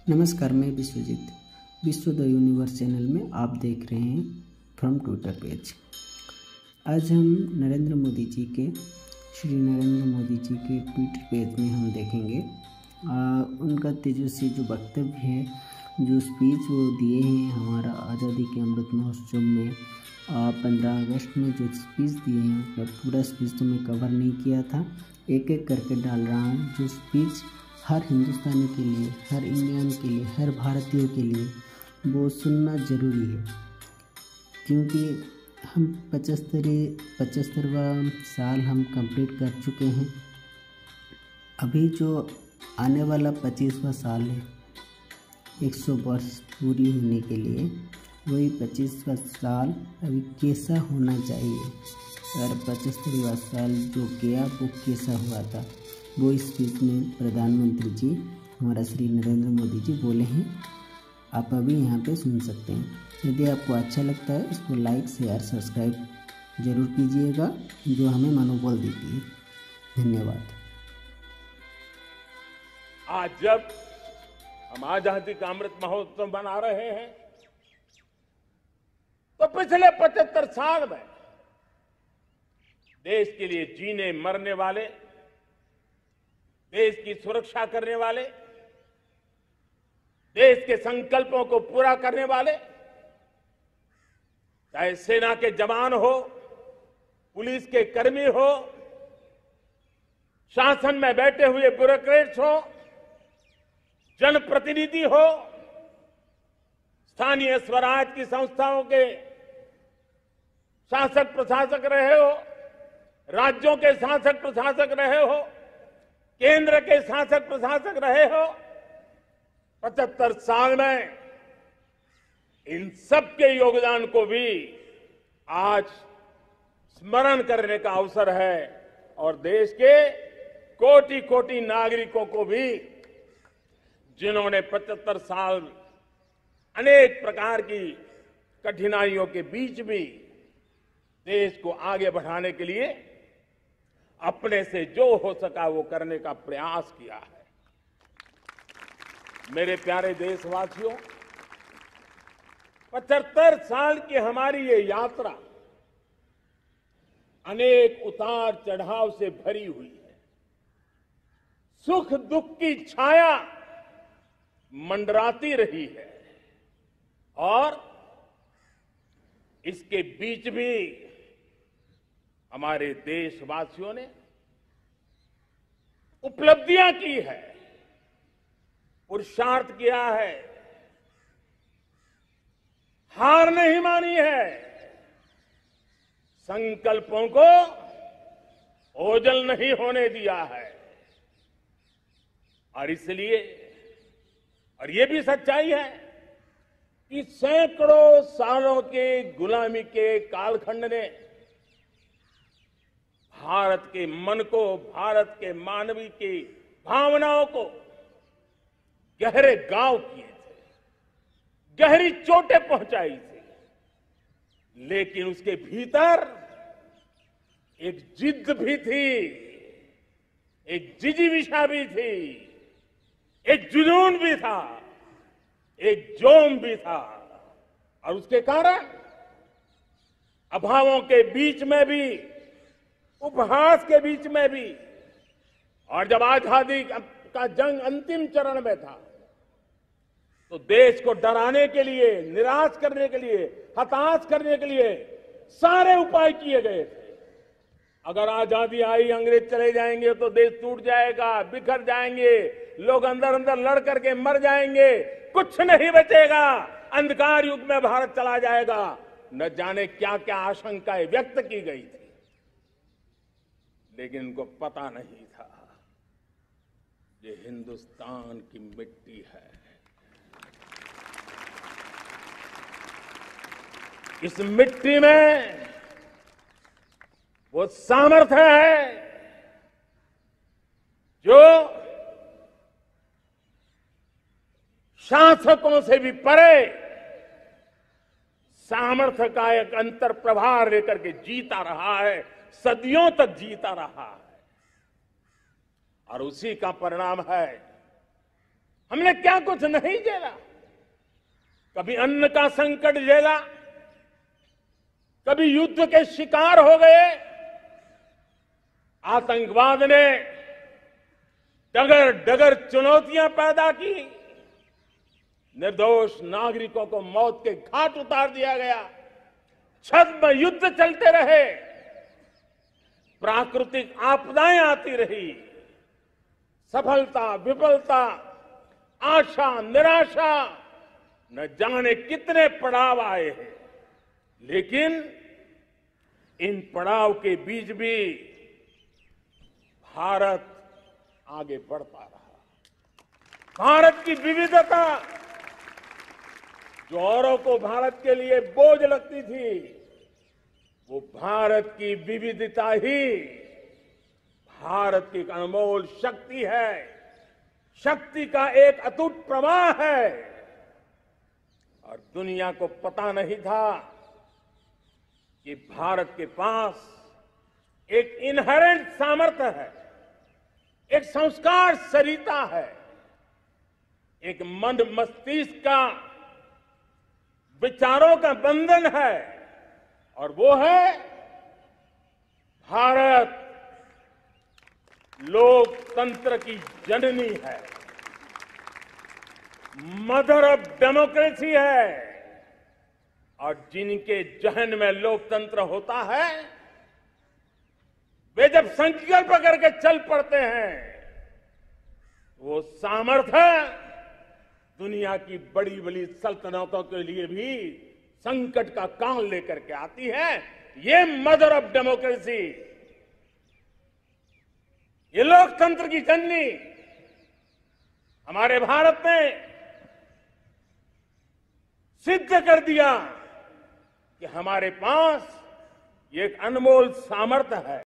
नमस्कार, मैं विश्वजीत। विश्व द यूनिवर्स चैनल में आप देख रहे हैं फ्रॉम ट्विटर पेज। आज हम श्री नरेंद्र मोदी जी के ट्विटर पेज में हम देखेंगे उनका तेजस्वी जो वक्तव्य है, जो स्पीच वो दिए हैं हमारा आज़ादी के अमृत महोत्सव में 15 अगस्त में जो स्पीच दिए हैं। मैं पूरा स्पीच तो मैं कवर नहीं किया था, एक एक करके डाल रहा हूँ। जो स्पीच हर हिंदुस्तानी के लिए, हर इंडियन के लिए, हर भारतीय के लिए वो सुनना ज़रूरी है, क्योंकि हम 75वां साल हम कंप्लीट कर चुके हैं। अभी जो आने वाला 25वां साल है 100 वर्ष पूरी होने के लिए, वही 25वां साल अभी कैसा होना चाहिए और 75वां साल जो गया वो कैसा हुआ था, वो इस स्पीच में प्रधानमंत्री जी हमारा श्री नरेंद्र मोदी जी बोले हैं। आप अभी यहाँ पे सुन सकते हैं। यदि आपको अच्छा लगता है इसको लाइक, शेयर, सब्सक्राइब जरूर कीजिएगा, जो हमें मनोबल देती है। धन्यवाद। आज जब हम आजादी का अमृत महोत्सव मना रहे हैं, तो पिछले 75 साल में देश के लिए जीने मरने वाले, देश की सुरक्षा करने वाले, देश के संकल्पों को पूरा करने वाले, चाहे सेना के जवान हो, पुलिस के कर्मी हो, शासन में बैठे हुए ब्यूरोक्रेट्स हो, जनप्रतिनिधि हो, स्थानीय स्वराज की संस्थाओं के शासक प्रशासक रहे हो, राज्यों के शासक प्रशासक रहे हो, केंद्र के शासक प्रशासक रहे हो, 75 साल में इन सबके योगदान को भी आज स्मरण करने का अवसर है और देश के कोटि कोटि नागरिकों को भी, जिन्होंने 75 साल अनेक प्रकार की कठिनाइयों के बीच भी देश को आगे बढ़ाने के लिए अपने से जो हो सका वो करने का प्रयास किया है। मेरे प्यारे देशवासियों, 75 साल की हमारी ये यात्रा अनेक उतार चढ़ाव से भरी हुई है। सुख दुख की छाया मंडराती रही है और इसके बीच भी हमारे देशवासियों ने उपलब्धियां की है, पुरुषार्थ किया है, हार नहीं मानी है, संकल्पों को ओझल नहीं होने दिया है। और इसलिए, और ये भी सच्चाई है कि सैकड़ों सालों के गुलामी के कालखंड ने भारत के मन को, भारत के मानवीय की भावनाओं को गहरे घाव किए थे, गहरी चोटें पहुंचाई थी, लेकिन उसके भीतर एक जिद भी थी, एक जिजीविषा भी थी, एक जुनून भी था, एक जोम भी था। और उसके कारण अभावों के बीच में भी, उपहास के बीच में भी, और जब आजादी का जंग अंतिम चरण में था, तो देश को डराने के लिए, निराश करने के लिए, हताश करने के लिए सारे उपाय किए गए थे। अगर आजादी आई, अंग्रेज चले जाएंगे तो देश टूट जाएगा, बिखर जाएंगे, लोग अंदर अंदर लड़ करके मर जाएंगे, कुछ नहीं बचेगा, अंधकार युग में भारत चला जाएगा। न जाने क्या क्या आशंकाएं व्यक्त की गई थी, लेकिन उनको पता नहीं था ये हिंदुस्तान की मिट्टी है। इस मिट्टी में वो सामर्थ्य है जो शासकों से भी परे सामर्थ्य का एक अंतर प्रभार लेकर के जीता रहा है, सदियों तक जीता रहा है। और उसी का परिणाम है हमने क्या कुछ नहीं झेला। कभी अन्न का संकट झेला, कभी युद्ध के शिकार हो गए, आतंकवाद ने डगर डगर चुनौतियां पैदा की, निर्दोष नागरिकों को मौत के घाट उतार दिया गया, छद्म युद्ध चलते रहे, प्राकृतिक आपदाएं आती रही, सफलता विफलता, आशा निराशा, न जाने कितने पड़ाव आए हैं। लेकिन इन पड़ाव के बीच भी भारत आगे बढ़ता रहा। भारत की विविधता, जो औरों को भारत के लिए बोझ लगती थी, वो भारत की विविधता ही भारत की एक अनमोल शक्ति है, शक्ति का एक अटूट प्रवाह है। और दुनिया को पता नहीं था कि भारत के पास एक इनहेरेंट सामर्थ्य है, एक संस्कार सरिता है, एक मन मस्तिष्क का विचारों का बंधन है, और वो है भारत लोकतंत्र की जननी है, मदर ऑफ डेमोक्रेसी है। और जिनके जहन में लोकतंत्र होता है, वे जब संकल्प करके चल पड़ते हैं, वो सामर्थ्य दुनिया की बड़ी बड़ी सल्तनतों के लिए भी संकट का काल लेकर के आती है। ये मदर ऑफ डेमोक्रेसी, ये लोकतंत्र की जननी हमारे भारत ने सिद्ध कर दिया कि हमारे पास ये एक अनमोल सामर्थ्य है।